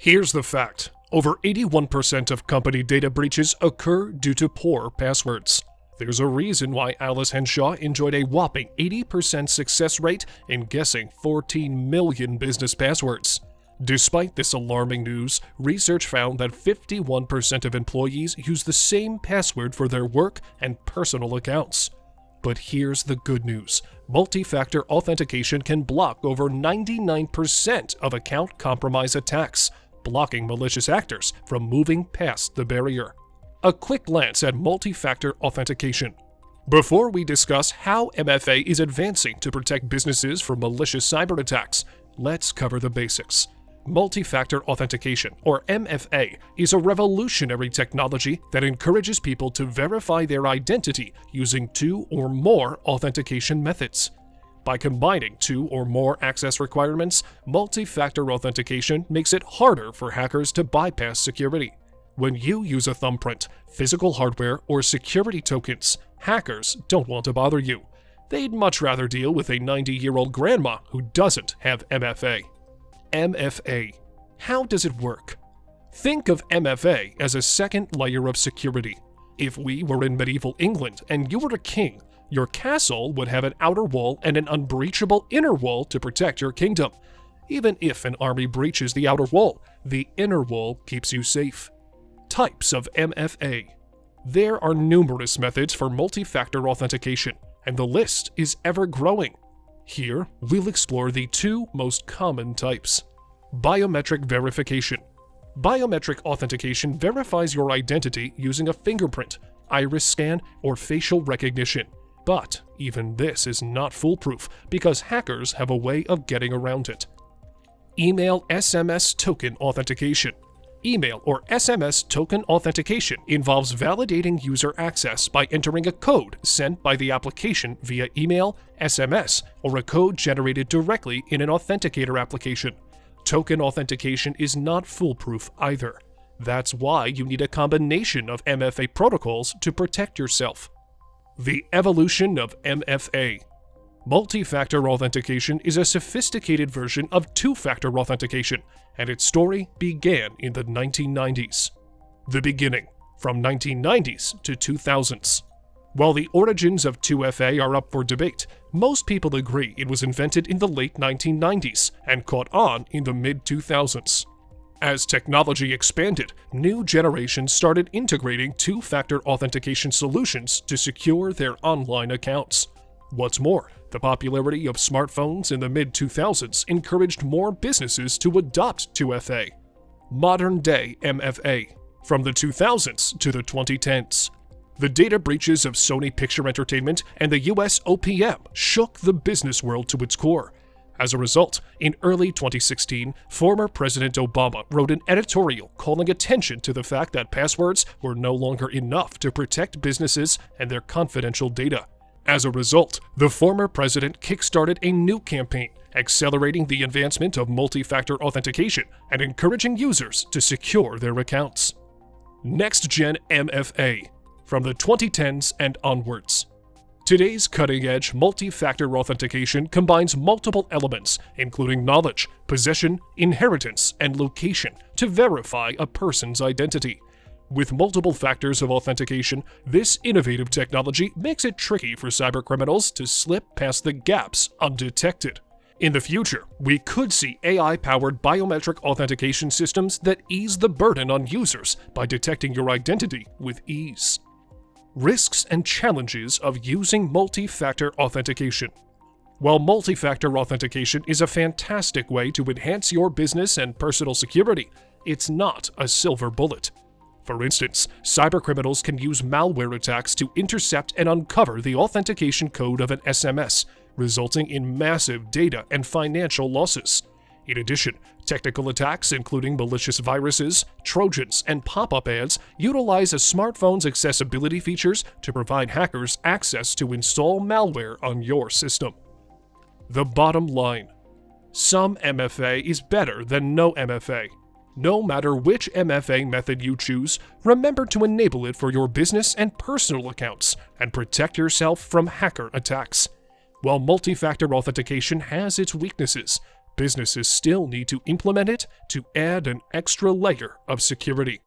Here's the fact. Over 81% of company data breaches occur due to poor passwords. There's a reason why Alice Henshaw enjoyed a whopping 80% success rate in guessing 14 million business passwords. Despite this alarming news, research found that 51% of employees use the same password for their work and personal accounts. But here's the good news. Multi-factor authentication can block over 99% of account compromise attacks, blocking malicious actors from moving past the barrier. A quick glance at multi-factor authentication. Before we discuss how MFA is advancing to protect businesses from malicious cyber attacks, let's cover the basics. Multi-factor authentication, or MFA, is a revolutionary technology that encourages people to verify their identity using two or more authentication methods. By combining two or more access requirements, multi-factor authentication makes it harder for hackers to bypass security. When you use a thumbprint, physical hardware, or security tokens, hackers don't want to bother you. They'd much rather deal with a 90-year-old grandma who doesn't have MFA. MFA. How does it work? Think of MFA as a second layer of security. If we were in medieval England and you were a king, your castle would have an outer wall and an unbreachable inner wall to protect your kingdom. Even if an army breaches the outer wall, the inner wall keeps you safe. Types of MFA. There are numerous methods for multi-factor authentication, and the list is ever growing. Here, we'll explore the two most common types. Biometric verification. Biometric authentication verifies your identity using a fingerprint, iris scan, or facial recognition. But even this is not foolproof because hackers have a way of getting around it. Email SMS token authentication. Email or SMS token authentication involves validating user access by entering a code sent by the application via email, SMS, or a code generated directly in an authenticator application. Token authentication is not foolproof either. That's why you need a combination of MFA protocols to protect yourself. The evolution of MFA. Multi-factor authentication is a sophisticated version of two-factor authentication, and its story began in the 1990s. The beginning, from 1990s to 2000s. While the origins of 2FA are up for debate, most people agree it was invented in the late 1990s and caught on in the mid-2000s. As technology expanded, new generations started integrating two-factor authentication solutions to secure their online accounts. What's more, the popularity of smartphones in the mid-2000s encouraged more businesses to adopt 2FA. Modern-day MFA, from the 2000s to the 2010s. The data breaches of Sony Picture Entertainment and the US OPM shook the business world to its core. As a result, in early 2016, former President Obama wrote an editorial calling attention to the fact that passwords were no longer enough to protect businesses and their confidential data. As a result, the former president kickstarted a new campaign, accelerating the advancement of multi-factor authentication and encouraging users to secure their accounts. Next-gen MFA, from the 2010s and onwards. Today's cutting-edge multi-factor authentication combines multiple elements, including knowledge, possession, inheritance, and location, to verify a person's identity. With multiple factors of authentication, this innovative technology makes it tricky for cybercriminals to slip past the gaps undetected. In the future, we could see AI-powered biometric authentication systems that ease the burden on users by detecting your identity with ease. Risks and challenges of using multi-factor authentication. While multi-factor authentication is a fantastic way to enhance your business and personal security, it's not a silver bullet. For instance, cybercriminals can use malware attacks to intercept and uncover the authentication code of an SMS, resulting in massive data and financial losses. In addition, technical attacks including malicious viruses, trojans, and pop-up ads utilize a smartphone's accessibility features to provide hackers access to install malware on your system. The bottom line. Some MFA is better than no MFA. No matter which MFA method you choose, remember to enable it for your business and personal accounts and protect yourself from hacker attacks. While multi-factor authentication has its weaknesses, businesses still need to implement it to add an extra layer of security.